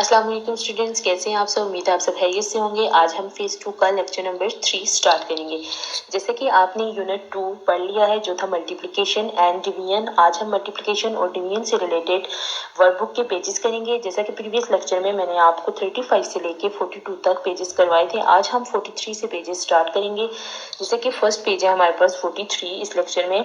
अस्सलाम वालेकुम स्टूडेंट्स, कैसे हैं आप सब। उम्मीद है आप सब खैरियत से होंगे। आज हम फेज 2 का लेक्चर नंबर 3 स्टार्ट करेंगे। जैसे कि आपने यूनिट 2 पढ़ लिया है जो था मल्टीप्लिकेशन एंड डिवीजन। आज हम मल्टीप्लिकेशन और डिवीजन से रिलेटेड वर्कबुक के पेजेस करेंगे। जैसा कि प्रीवियस लेक्चर में मैंने आपको 35 से लेके 42 तक पेजेस करवाए थे, आज हम 43 से पेजेस स्टार्ट करेंगे। जैसे कि फर्स्ट पेज है हमारे पास 43 इस लेक्चर में,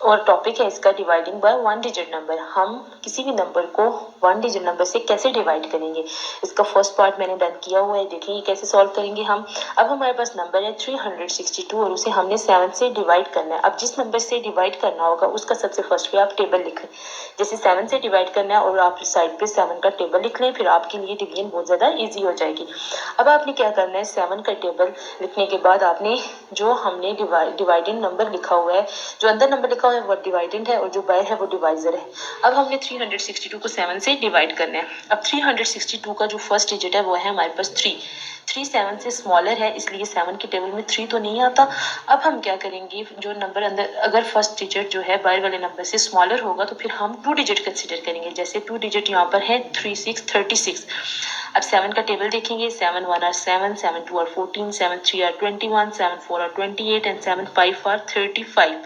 और टॉपिक है इसका dividing by one digit number. हम किसी भी नंबर को वन डिजिट नंबर से कैसे डिवाइड करेंगे, इसका फर्स्ट पार्ट मैंने डन किया हुआ है, देखेंगे कैसे सॉल्व करेंगे हम। अब हमारे पास नंबर है 362 और उसे हमने 7 से डिवाइड करना है। अब जिस नंबर से डिवाइड करना होगा उसका सबसे फर्स्ट पे आप टेबल लिखें। जैसे 7 से डिवाइड करना है और आप साइड पे 7 का टेबल लिख लें, फिर आपके लिए डिवीजन बहुत ज़्यादा ईजी हो जाएगी। अब आपने क्या करना है, 7 का टेबल लिखने के बाद आपने जो हमने डिवाइडेड नंबर लिखा हुआ है, जो अंदर नंबर लिखा हुआ है वो डिवाइडेड है और जो बाहर है वो डिवाइजर है। अब हमने 362 को 7 से डिवाइड करना है। अब 362 का जो फर्स्ट डिजिट है वो है हमारे पास 3। 3 7 से स्मॉलर है, इसलिए 7 के टेबल में 3 तो नहीं आता। अब हम क्या करेंगे, जो नंबर अंदर अगर फर्स्ट डिजिट जो है बाहर वाले नंबर से स्मॉलर होगा तो फिर हम 2 डिजिट कंसीडर करेंगे। जैसे 2 डिजिट यहाँ पर है 3 6 36। अब 7 का टेबल देखेंगे, 7 1 are 7, 7 2 are 14, 7 3 are 21, 7 4 are 28 and 7 5 are 35।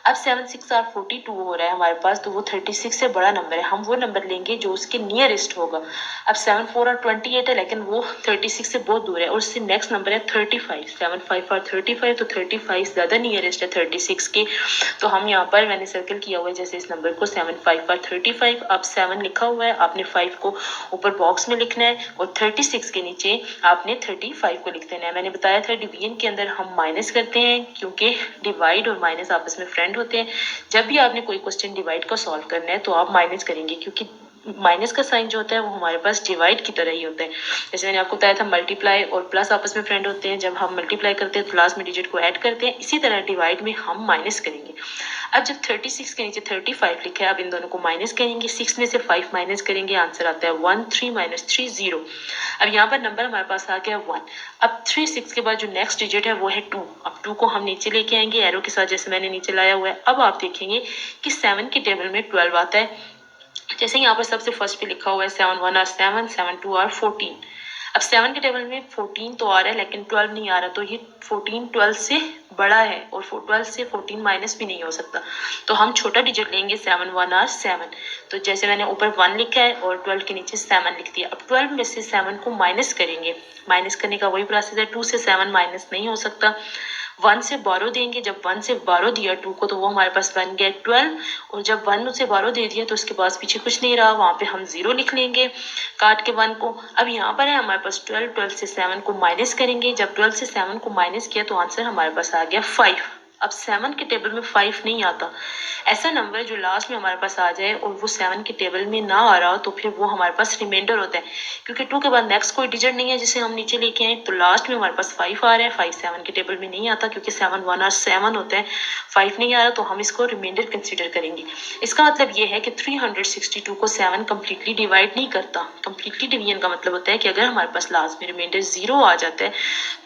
अब 7 6 आर 42 हो रहा है हमारे पास, तो वो 36 से बड़ा नंबर है, हम वो नंबर लेंगे जो उसके नियरेस्ट होगा। अब 7 4 आर 28 है, लेकिन वो 36 से बहुत दूर है, और उससे नेक्स्ट नंबर है 35। 7 5 आर 35, तो 35 ज़्यादा नियरेस्ट है 36 के, तो हम यहाँ पर मैंने सर्कल किया हुआ है जैसे इस नंबर को, 7 5 आर 35। अब 7 लिखा हुआ है, आपने 5 को ऊपर बॉक्स में लिखना है और 36 के नीचे आपने 35 को लिख देना है। मैंने बताया था डिवीजन के अंदर हम माइनस करते हैं, क्योंकि डिवाइड और माइनस आपस में फ्रेंड होते हैं। जब भी आपने कोई क्वेश्चन डिवाइड का सॉल्व करना है तो आप माइनस करेंगे, क्योंकि माइनस का साइन जो होता है वो हमारे पास डिवाइड की तरह ही होता है। जैसे मैंने आपको बताया था मल्टीप्लाई और प्लस आपस में फ्रेंड होते हैं, जब हम मल्टीप्लाई करते हैं तो लास्ट में डिजिट को ऐड करते हैं, इसी तरह डिवाइड में हम माइनस करेंगे। अब जब 36 के नीचे 35 लिखा है, अब इन दोनों को माइनस करेंगे, 6 में से 5 माइनस करेंगे, आंसर आता है 1 3 माइनस 3 0। अब यहाँ पर नंबर हमारे पास आ गया 1। अब 3 6 के बाद जो नेक्स्ट डिजिट है वो है 2। अब 2 को हम नीचे लेके आएंगे एरो के साथ, जैसे मैंने नीचे लाया हुआ है। अब आप देखेंगे कि 7 के टेबल में 12 आता है। जैसे यहाँ पर सबसे फर्स्ट पे लिखा हुआ है 7 1 आर 7, 7 2 आर 14। अब 7 के टेबल में 14 तो आ रहा है लेकिन 12 नहीं आ रहा, तो ये 14 12 से बड़ा है और 12 से 14 माइनस भी नहीं हो सकता, तो हम छोटा डिजिट लेंगे 7 1 आर 7। तो जैसे मैंने ऊपर 1 लिखा है और 12 के नीचे 7 लिख दिया। अब 12 में से 7 को माइनस करेंगे, माइनस करने का वही प्रोसेस है, 2 से 7 माइनस नहीं हो सकता। 1 से 12 देंगे, जब 1 से 12 दिया 2 को तो वो हमारे पास बन गया 12, और जब 1 से 12 दे दिया तो उसके पास पीछे कुछ नहीं रहा, वहाँ पे हम 0 लिख लेंगे काट के 1 को। अब यहाँ पर है हमारे पास 12, 12 से 7 को माइनस करेंगे, जब 12 से 7 को माइनस किया तो आंसर हमारे पास आ गया 5। अब 7 के टेबल में 5 नहीं आता, ऐसा नंबर जो लास्ट में हमारे पास आ जाए और वो 7 के टेबल में ना आ रहा हो तो फिर वो हमारे पास रिमाइंडर होता है, क्योंकि 2 के बाद नेक्स्ट कोई डिजिट नहीं है जिसे हम नीचे लेके आए, तो लास्ट में हमारे पास 5 आ रहा है। 5 7 के टेबल में नहीं आता, क्योंकि 7 1 और 7 होता है, 5 नहीं आ रहा, तो हम इसको रिमाइंडर कंसिडर करेंगे। इसका मतलब ये है कि 362 को 7 कम्प्लीटली डिवाइड नहीं करता। कम्प्लीटली डिवीजन का मतलब होता है कि अगर हमारे पास लास्ट में रिमाइंडर 0 आ जाता है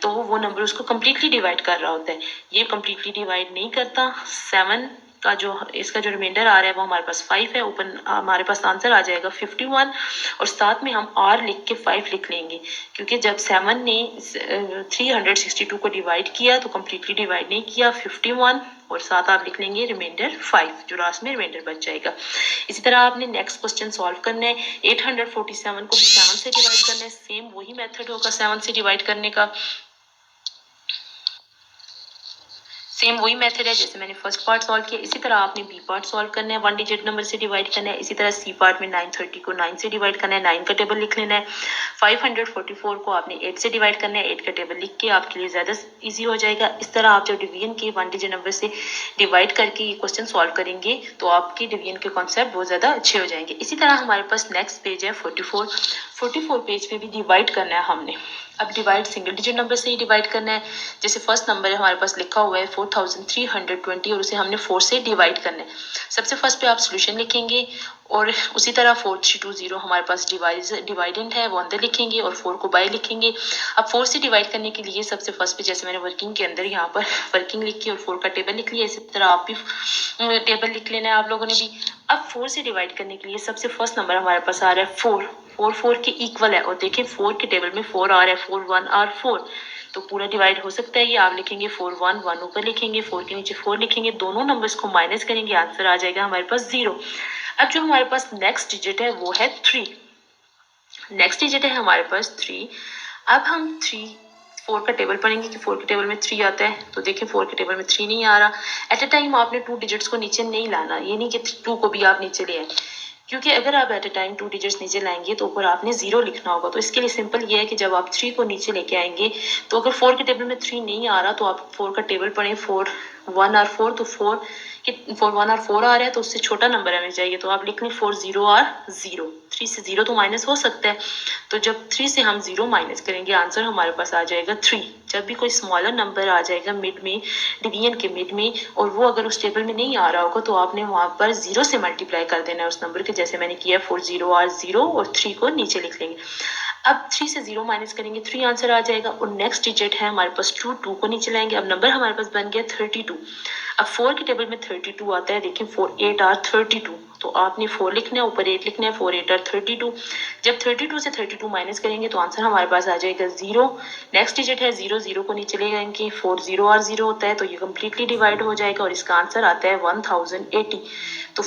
तो वो नंबर उसको कम्प्लीटली डिवाइड कर रहा होता है। ये कम्प्लीटली डिवाइड नहीं करता। 7 का जो इसका जो रिमाइंडर आ रहा है वो हमारे पास 5 है, ऊपर हमारे पास आंसर आ जाएगा 51, और साथ में हम r लिख के 5 लिख लेंगे, क्योंकि जब 7 ने 362 को डिवाइड किया तो कम्प्लीटली डिवाइड नहीं किया, 51, और साथ आप लिख लेंगे रिमाइंडर 5, जो लास्ट में रिमाइंडर बच जाएगा। इसी तरह आपने नेक्स्ट क्वेश्चन सॉल्व करना है। 847 को 7 से डिवाइड करना है, सेम वही मेथड होगा 7 से डिवाइड करने का, सेम वही मेथड है जैसे मैंने फर्स्ट पार्ट सॉल्व किया। इसी तरह आपने बी पार्ट सॉल्व करना है, 1 डिजिट नंबर से डिवाइड करना है। इसी तरह सी पार्ट में 930 को 9 से डिवाइड करना है, 9 का टेबल लिख लेना है। 544 को आपने 8 से डिवाइड करना है, 8 का टेबल लिख के आपके लिए ज़्यादा ईजी हो जाएगा। इस तरह आप जब डिवीजन के 1 डिजिट नंबर से डिवाइड करके ये क्वेश्चन सॉल्व करेंगे तो आपके डिवीजन के कॉन्सेप्ट बहुत ज़्यादा अच्छे हो जाएंगे। इसी तरह हमारे पास नेक्स्ट पेज है 44 पेज में भी डिवाइड करना है हमने। अब डिवाइड सिंगल डिजिट नंबर से ही डिवाइड करना है। जैसे फर्स्ट नंबर है हमारे पास लिखा हुआ है 4320 और उसे हमने 4 से डिवाइड करना है। सबसे फर्स्ट पे आप सोल्यूशन लिखेंगे और उसी तरह 4320 हमारे पास डिवाइडेंड है वो अंदर लिखेंगे और 4 को बाय लिखेंगे। अब 4 से डिवाइड करने के लिए सबसे फर्स्ट पे जैसे मैंने वर्किंग के अंदर यहाँ पर वर्किंग लिखी और 4 का टेबल लिख लिया, इसी तरह आप भी टेबल लिख लेना है आप लोगों ने भी। अब 4 से डिवाइड करने के लिए सबसे फर्स्ट नंबर हमारे पास आ रहा है 4, 4 4 के इक्वल है और देखिए 4 के टेबल में 4 आ रहा है, 4 1 और 4 तो पूरा डिवाइड हो सकता है ये। आप लिखेंगे 4 1 1 ऊपर लिखेंगे, 4 के नीचे 4 लिखेंगे, दोनों नंबर्स को माइनस करेंगे, आंसर आ जाएगा हमारे पास 0। अब जो हमारे पास नेक्स्ट डिजिट है वो है 3। नेक्स्ट डिजिट है हमारे पास 3। अब हम 4 का टेबल पढ़ेंगे कि 4 के टेबल में 3 आता है, तो देखिए 4 के टेबल में 3 नहीं आ रहा। एट अ टाइम आपने 2 डिजिट्स को नीचे नहीं लाना, ये नहीं कि 2 को भी आप नीचे ले आए, क्योंकि अगर आप एट अ टाइम 2 डिजिट्स नीचे लाएंगे तो ऊपर आपने 0 लिखना होगा। तो इसके लिए सिंपल ये है कि जब आप 3 को नीचे लेके आएंगे तो अगर 4 के टेबल में 3 नहीं आ रहा तो आप 4 का टेबल पढ़ें, 4 1 और 4, तो 4 1 और 4 आ रहा है तो उससे छोटा नंबर हमें चाहिए, तो आप लिख लें 4 0 और 0। 3 से 0 तो माइनस हो सकता है, तो जब 3 से हम 0 माइनस करेंगे आंसर हमारे पास आ जाएगा 3। जब भी कोई स्मॉलर नंबर आ जाएगा मिड में, डिवीजन के मिड में, और वो अगर उस टेबल में नहीं आ रहा होगा तो आपने वहां पर 0 से मल्टीप्लाई कर देना है उस नंबर के, जैसे मैंने किया 4 0 और 0 और 3 को नीचे लिख लेंगे। अब 3 से 0 माइनस करेंगे, 3 आंसर आ जाएगा। और नेक्स्ट डिजिट है हमारे पास 2, 2 को नीचे लाएंगे, अब नंबर हमारे पास बन गया 32। अब 4 के टेबल में 32 आता है, देखिए 4 8 और 32, तो आपने 4 लिखना है, ऊपर 8 लिखना है, 4 8 और 32। जब 32 से 32 माइनस करेंगे तो आंसर हमारे पास आ जाएगा 0। नेक्स्ट डिजिट है 0, 0 को नीचे ले जाएंगे, 4 0 और 0 होता है तो ये कम्प्लीटली डिवाइड हो जाएगा और इसका आंसर आता है 1080। तो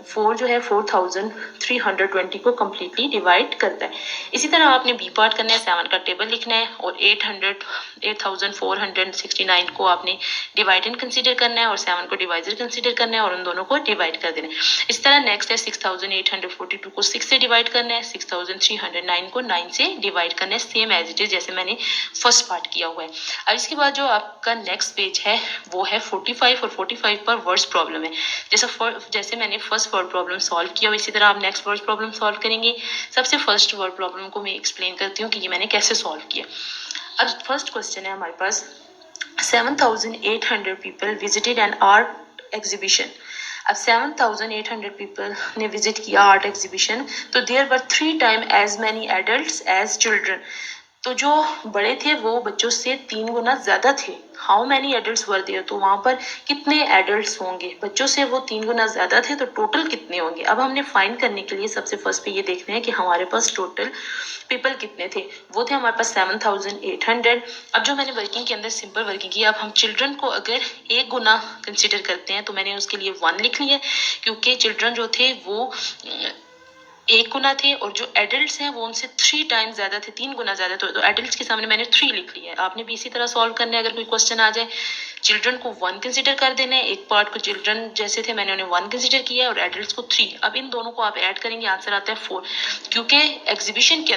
4 जो है 4320 को कम्प्लीटली डिवाइड करता है। इसी तरह आपने बी पार्ट करना है, 7 का टेबल लिखना है और 8469 को आपने डिवाइडेंड कंसीडर करना है और 7 को डिवाइजर कंसीडर करना है और उन दोनों को डिवाइड कर देना है। इस तरह नेक्स्ट है 6842 को 6 से डिवाइड करना है, 6309 को 9 से डिवाइड करना है, सेम एज इट इज जैसे मैंने फर्स्ट पार्ट किया हुआ है। अब इसके बाद जो आपका नेक्स्ट पेज है वो है 45 और 45 पर वर्ड्स प्रॉब्लम है। जैसे मैंने फर्स्ट वर्ड प्रॉब्लम सॉल्व किया इसी तरह आप नेक्स्ट वर्ड प्रॉब्लम सॉल्व करेंगे। सबसे फर्स्ट वर्ड प्रॉब्लम को मैं एक्सप्लेन करती हूँ कि ये मैंने कैसे सॉल्व किया। अब फर्स्ट क्वेश्चन है हमारे पास 7,800 people visited an art exhibition. अब 7,800 people ने विजिट किया आर्ट एग्जीबिशन, तो there were 3 times as many adults as children. तो जो बड़े थे वो बच्चों से 3 गुना ज्यादा थे। How many adults were there, तो वहां पर कितने एडल्ट्स होंगे, बच्चों से वो 3 गुना ज्यादा थे तो टोटल कितने होंगे। अब हमने फाइंड करने के लिए सबसे फर्स्ट पे ये देखना है कि हमारे पास टोटल पीपल कितने थे। वो थे हमारे पास 7,800। अब जो मैंने वर्किंग के अंदर सिंपल वर्किंग की, अब हम चिल्ड्रन को अगर 1 गुना कंसिडर करते हैं तो मैंने उसके लिए 1 लिख लिया, क्योंकि चिल्ड्रन जो थे वो 1 गुना थे और जो एडल्ट्स हैं वो उनसे 3 टाइम्स ज्यादा थे, 3 गुना ज्यादा। तो एडल्ट्स के सामने मैंने 3 लिख लिया है। आपने भी इसी तरह सॉल्व करना है। अगर कोई क्वेश्चन आ जाए चिल्ड्रन को 1 कंसिडर कर देना है, एक पार्ट को चिल्ड्रन जैसे थे मैंने उन्हें 1 कंसिडर किया है और एडल्ट्स को 3। अब इन दोनों को आप ऐड करेंगे, आंसर आता है 4, क्योंकि एग्जीबिशन के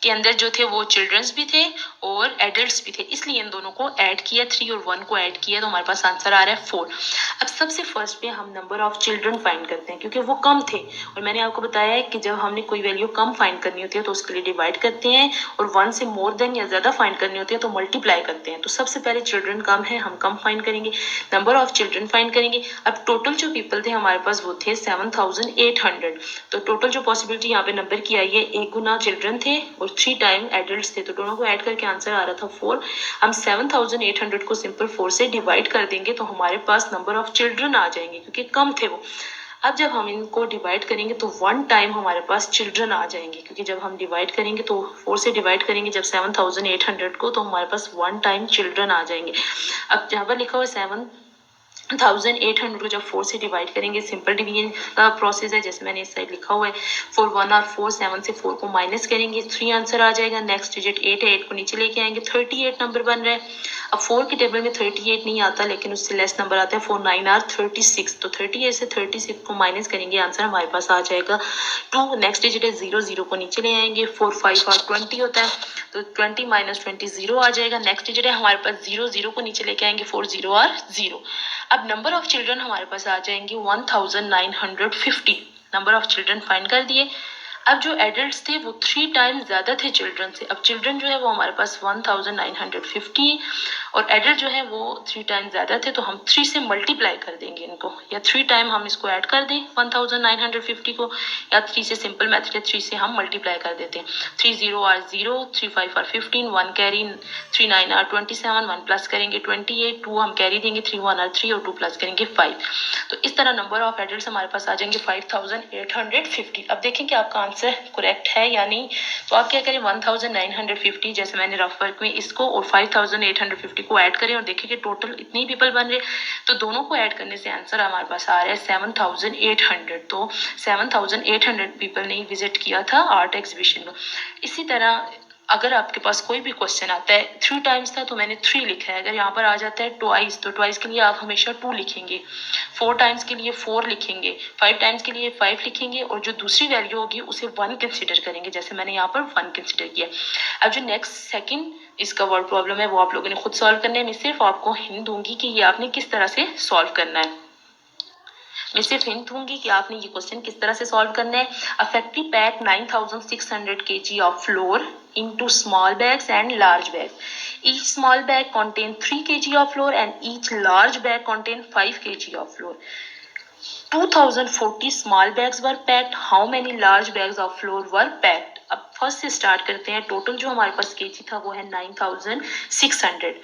अंदर जो थे वो चिल्ड्रंस भी थे और एडल्ट्स भी थे, इसलिए इन दोनों को ऐड किया, 3 और 1 को ऐड किया तो हमारे पास आंसर आ रहा है 4। अब सबसे फर्स्ट पे हम नंबर ऑफ चिल्ड्रन फाइंड करते हैं, क्योंकि वो कम थे और मैंने आपको बताया है कि जब हमने कोई वैल्यू कम फाइंड करनी होती है तो उसके लिए डिवाइड करते हैं और 1 से मोर देन या ज्यादा फाइंड करनी होती है तो मल्टीप्लाई करते हैं। तो सबसे पहले चिल्ड्रन कम है, हम कम फाइंड करेंगे, नंबर ऑफ चिल्ड्रन फाइंड करेंगे। अब टोटल जो पीपल थे हमारे पास वो थे 7,800, तो टोटल जो पॉसिबिलिटी यहाँ पे नंबर की आई है 1 गुना चिल्ड्रन थे और 3 टाइम एडल्ट्स थे, तो दोनों को ऐड करके आंसर आ रहा था 4। हम 7,800 को सिंपल 4 से डिवाइड कर देंगे तो हमारे पास नंबर ऑफ चिल्ड्रन आ जाएंगे, क्योंकि कम थे वो। अब जब हम इनको डिवाइड करेंगे तो 1 टाइम हमारे पास चिल्ड्रन आ जाएंगे, क्योंकि जब हम डिवाइड करेंगे तो 4 से डिवाइड करेंगे जब 7,800 को तो हमारे पास 1 टाइम चिल्ड्रन आ जाएंगे। अब जहाँ पर लिखा हुआ 7,800 को जब 4 से डिवाइड करेंगे, सिंपल डिवीजन का प्रोसेस है जैसे मैंने इस साइड लिखा हुआ है। 4 1 और 4, 7 से 4 को माइनस करेंगे, 3 आंसर आ जाएगा। नेक्स्ट डिजिट 8 है, 8 को नीचे लेके आएंगे, 38 नंबर बन रहा है। अब 4 के टेबल में 38 नहीं आता, लेकिन उससे लेस नंबर आता है 4 9 और 36, तो 38 से 36 को माइनस करेंगे, आंसर हमारे पास आ जाएगा 2। नेक्स्ट डिजिट है 0 0 को नीचे ले आएंगे, 4 5 और 20 होता है, तो 20 माइनस 20 0 आ जाएगा। नेक्स्ट डिजिट है हमारे पास 0 0 को नीचे लेके आएंगे, 4 0 और 0। अब नंबर ऑफ चिल्ड्रन हमारे पास आ जाएंगे 1950। नंबर ऑफ चिल्ड्रन फाइंड कर दिए। अब जो एडल्ट्स थे वो 3 टाइम्स ज्यादा थे चिल्ड्रन से। अब चिल्ड्रन जो है वो हमारे पास 1950 और एडेड जो है वो 3 टाइम ज़्यादा थे, तो हम 3 से मल्टीप्लाई कर देंगे इनको, या 3 टाइम हम इसको ऐड कर दें 1950 को, या 3 से सिंपल मेथड है 3 से हम मल्टीप्लाई कर देते हैं। 3 0 are 0, 3 5 are 15, 1 carry, 3 9 are 27, 1 plus करेंगे 28, 2 हम कैरी देंगे, 3 1 आर 3 और 2 प्लस करेंगे 5। तो इस तरह नंबर ऑफ एडल्ट्स हमारे पास आ जाएंगे 5850। अब देखें कि आपका आंसर करेक्ट है या नहीं। तो आप क्या करें, 1950 जैसे मैंने रफ वर्क में इसको और 5850 को ऐड करें और देखें कि टोटल इतने पीपल बन रहे, तो दोनों को ऐड करने से आंसर हमारे पास आ रहा है 7800। तो 7800 पीपल ने विजिट किया था आर्ट एग्जीबिशन को। इसी तरह अगर आपके पास कोई भी क्वेश्चन आता है 3 टाइम्स था तो मैंने 3 लिखा है, अगर यहाँ पर आ जाता है ट्वाइस तो ट्वाइस के लिए आप हमेशा 2 लिखेंगे, 4 टाइम्स के लिए 4 लिखेंगे, 5 टाइम्स के लिए 5 लिखेंगे और जो दूसरी वैल्यू होगी उसे 1 कंसिडर करेंगे, जैसे मैंने यहाँ पर 1 कंसिडर किया। अब जो नेक्स्ट सेकंड इसका वर्ड प्रॉब्लम है वो आप लोगों ने खुद सॉल्व करना है। मैं सिर्फ आपको हिंट दूंगी कि ये आपने किस तरह से सॉल्व करना है। मैं सिर्फ हिंट दूंगी कि आपने ये क्वेश्चन किस तरह से सॉल्व करना है। A factory pack 9600 kg of floor into small bags and large bags. Each small bag contain 3 kg of flour and each large bag contain 5 kg of flour. 2040 small bags were packed. How many large bags of flour were packed? अब first से start करते हैं। Total जो हमारे पास KG था वो है 9600।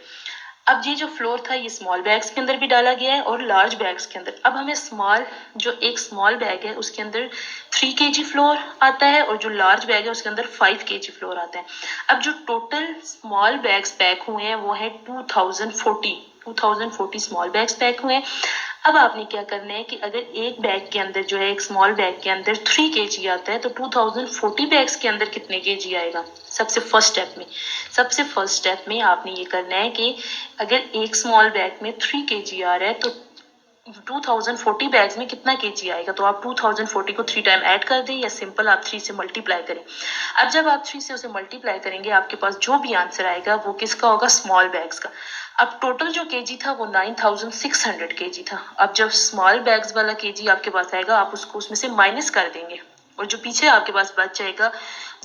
अब ये जो फ्लोर था ये स्मॉल बैग्स के अंदर भी डाला गया है और लार्ज बैग्स के अंदर। अब हमें एक स्मॉल बैग है उसके अंदर 3 kg फ्लोर आता है और जो लार्ज बैग है उसके अंदर 5 kg फ्लोर आता है। अब जो टोटल स्मॉल बैग्स पैक हुए हैं वो है 2040 स्मॉल बैग्स पैक हुए हैं। अब आपने क्या करना है कि अगर एक बैग के अंदर जो है एक स्मॉल बैग के अंदर 3 kg आता है तो 2040 बैग्स के अंदर कितने kg आएगा। सबसे फर्स्ट स्टेप में आपने ये करना है कि अगर एक स्मॉल बैग में 3 kg आ रहा है तो 2040 बैग्स में कितना kg आएगा। तो आप 2040 को 3 टाइम ऐड कर दें या सिंपल आप 3 से मल्टीप्लाई करें। अब जब आप 3 से उसे मल्टीप्लाई करेंगे आपके पास जो भी आंसर आएगा वो किसका होगा, स्मॉल बैग्स का। अब टोटल जो केजी था वो 9600 केजी था। अब जब स्मॉल बैग्स वाला केजी आपके पास आएगा आप उसको उसमें से माइनस कर देंगे और जो पीछे आपके पास बच जाएगा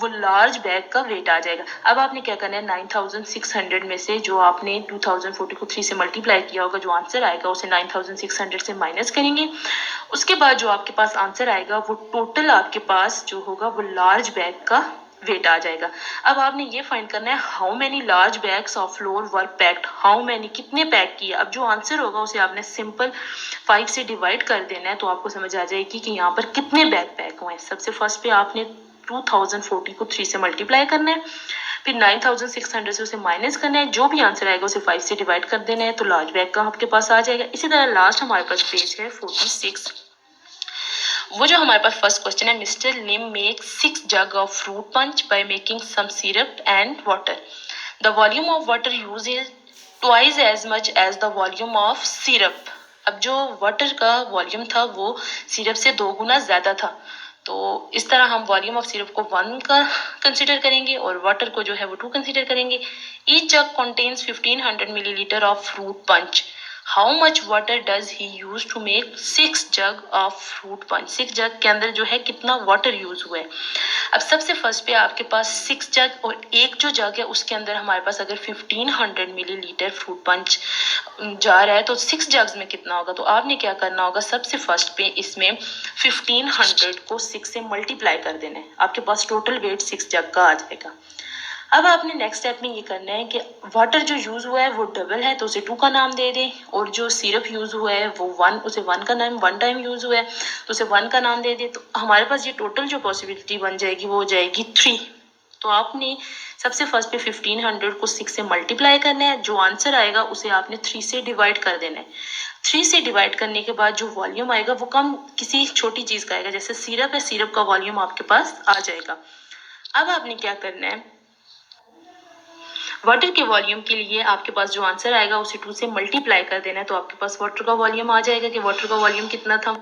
वो लार्ज बैग का वेट आ जाएगा। अब आपने क्या करना है, 9600 में से जो आपने 2040 को 3 से मल्टीप्लाई किया होगा जो आंसर आएगा उसे 9600 से माइनस करेंगे। उसके बाद जो आपके पास आंसर आएगा वो टोटल आपके पास जो होगा वो लार्ज बैग का वेट आ जाएगा। अब आपने ये फाइंड करना है how many large bags of floor were packed, how many कितने पैक किए। अब जो आंसर होगा उसे आपने सिंपल 5 से डिवाइड कर देना है तो आपको समझ आ जाएगी कि यहाँ पर कितने बैग पैक हुए हैं। सबसे फर्स्ट पे आपने 2040 को 3 से मल्टीप्लाई करना है, फिर 9600 से उसे माइनस करना है, जो भी आंसर आएगा उसे 5 से डिवाइड कर देना है तो लार्ज बैग का आपके पास आ जाएगा। इसी तरह लास्ट हमारे पास पेज है 46। वो जो हमारे पास फर्स्ट क्वेश्चन है, Mister Lim make 6 jug of fruit punch by making some syrup and water. The volume of water use is twice as much as the volume of syrup. अब जो water का volume था वो syrup से 2 गुना ज्यादा था, तो इस तरह हम वॉल्यूम ऑफ सिरप को 1 का कंसीडर करेंगे और वाटर को जो है वो 2 कंसीडर करेंगे। Each jug contains 1500 millilitre of fruit punch. How much water does he use to make 6 jug of fruit punch. 6 jug के अंदर जो है कितना वाटर यूज हुआ है। अब सबसे फर्स्ट पे आपके पास 6 जग और एक जो जग है उसके अंदर हमारे पास अगर 1500 मिलीलीटर फ्रूट पंच जा रहा है तो 6 जग्स में कितना होगा। तो आपने क्या करना होगा, सबसे फर्स्ट पे इसमें 1500 को 6 से मल्टीप्लाई कर देना है, आपके पास टोटल वेट 6 जग का आ जाएगा। अब आपने नेक्स्ट स्टेप में ये करना है कि वाटर जो यूज हुआ है वो डबल है तो उसे 2 का नाम दे दें, और जो सिरप यूज हुआ है वो 1, उसे 1 का नाम 1 टाइम यूज हुआ है तो उसे 1 का नाम दे दें। तो हमारे पास ये टोटल जो पॉसिबिलिटी बन जाएगी वो हो जाएगी 3। तो आपने सबसे फर्स्ट पे 1500 को 6 से मल्टीप्लाई करना है, जो आंसर आएगा उसे आपने 3 से डिवाइड कर देना है। 3 से डिवाइड करने के बाद जो वॉल्यूम आएगा वो कम किसी छोटी चीज का आएगा, जैसे सिरप है, सिरप का वॉल्यूम आपके पास आ जाएगा। अब आपने क्या करना है, वाटर के वॉल्यूम के लिए आपके पास जो आंसर आएगा उसे 2 से मल्टीप्लाई कर देना है तो आपके पास वाटर का वॉल्यूम आ जाएगा कि वाटर का वॉल्यूम कितना था।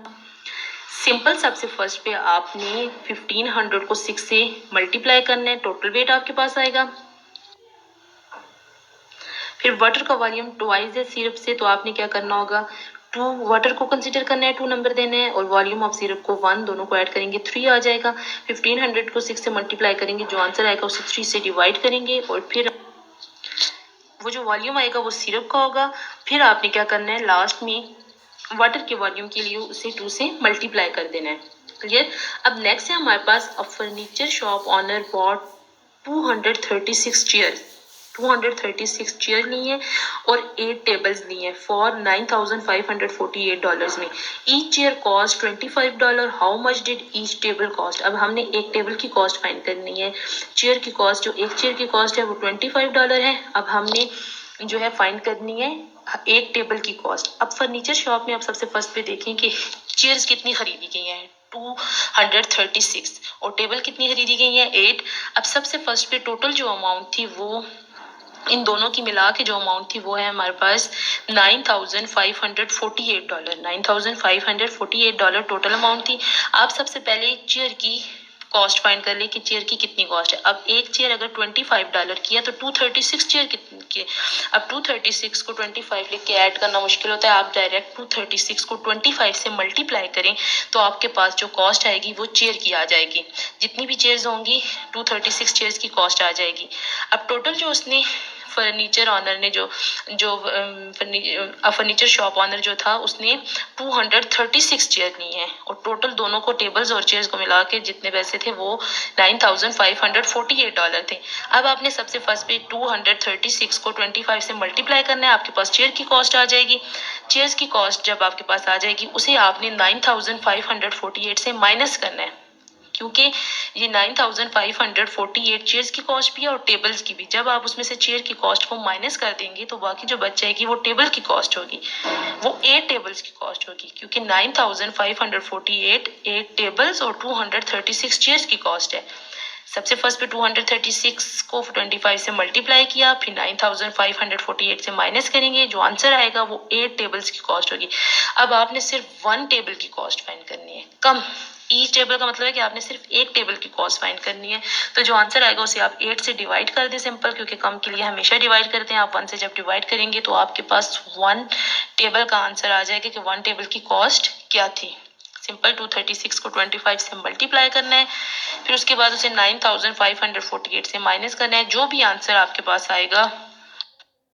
सिंपल सबसे फर्स्ट पे आपने 1500 को 6 से मल्टीप्लाई करना है, टोटल वेट आपके पास आएगा। फिर वाटर का वॉल्यूम ट्वाइस है सिरप से तो आपने क्या करना होगा, 2 वाटर को कंसीडर करना है, 2 नंबर देना है, और वॉल्यूम ऑफ सिरप को 1, दोनों को ऐड करेंगे 3 आ जाएगा। 1500 को 6 से मल्टीप्लाई करेंगे, जो आंसर आएगा उसे 3 से डिवाइड करेंगे और फिर वो जो वॉल्यूम आएगा वो सिरप का होगा। फिर आपने क्या करना है, लास्ट में वाटर के वॉल्यूम के लिए उसे 2 से मल्टीप्लाई कर देना है। क्लियर। अब नेक्स्ट है हमारे पास, a furniture shop owner bought 236 chair, 236 chair ली है और 8 टेबल्स ली है फॉर $9,548 में। Each chair cost $25। How much did each table cost. अब हमने एक टेबल की कॉस्ट फाइंड करनी है। चेयर की कॉस्ट, जो एक चेयर की कॉस्ट है वो $25 है। अब हमने जो है फाइंड करनी है एक टेबल की कॉस्ट। अब फर्नीचर शॉप में आप सबसे फर्स्ट पे देखें कि चेयर्स कितनी खरीदी गई हैं, 236, और टेबल कितनी खरीदी गई है, 8। अब सबसे फर्स्ट पे टोटल जो अमाउंट थी वो इन दोनों की मिला के जो अमाउंट थी वो है हमारे पास $9,548, $9,548 टोटल अमाउंट थी। आप सबसे पहले चेयर की कॉस्ट फाइंड कर ले कि चेयर की कितनी कॉस्ट है। अब एक चेयर अगर $25 की है तो 236 चेयर कितनी की। अब 236 को 25 लिख के ऐड करना मुश्किल होता है, आप डायरेक्ट 236 को 25 से मल्टीप्लाई करें तो आपके पास जो कॉस्ट आएगी वो चेयर की आ जाएगी। जितनी भी चेयर्स होंगी 236 चेयर्स की कॉस्ट आ जाएगी। अब टोटल जो उसने फर्नीचर ऑनर ने जो जो फर्नीचर शॉप ऑनर जो था उसने 236 चेयर ली हैं और टोटल दोनों को, टेबल्स और चेयर्स को मिला के जितने पैसे थे वो $9,548 थे। अब आपने सबसे फर्स्ट पे 236 को 25 से मल्टीप्लाई करना है, आपके पास चेयर की कॉस्ट आ जाएगी। चेयर्स की कॉस्ट जब आपके पास आ जाएगी उसे आपने 9,548 से माइनस करना है, क्योंकि ये 9,548 चेयर्स की कॉस्ट भी है और टेबल्स की भी। जब आप उसमें से चेयर की कॉस्ट को माइनस कर देंगे तो बाकी जो बच जाएगी वो टेबल की कॉस्ट होगी, वो 8 टेबल्स की कॉस्ट होगी, क्योंकि 9,548 8 टेबल्स और 236 चेयर्स की कॉस्ट है। सबसे फर्स्ट पे 236 को 25 से मल्टीप्लाई किया, फिर 9,548 से माइनस करेंगे, जो आंसर आएगा वो 8 टेबल्स की कॉस्ट होगी। अब आपने सिर्फ 1 टेबल की कॉस्ट फाइंड करनी है, कम। ईच टेबल का मतलब है कि आपने सिर्फ एक टेबल की कॉस्ट फाइंड करनी है। तो जो आंसर आएगा उसे आप 8 से डिवाइड कर दें, सिंपल, क्योंकि कम के लिए हमेशा डिवाइड करते हैं। आप 1 से जब डिवाइड करेंगे तो आपके पास 1 टेबल का आंसर आ जाएगा कि 1 टेबल की कॉस्ट क्या थी। सिंपल, 236 को 25 से मल्टीप्लाई करना है, फिर उसके बाद उसे 9,548 से माइनस करना है। जो भी आंसर आपके पास आएगा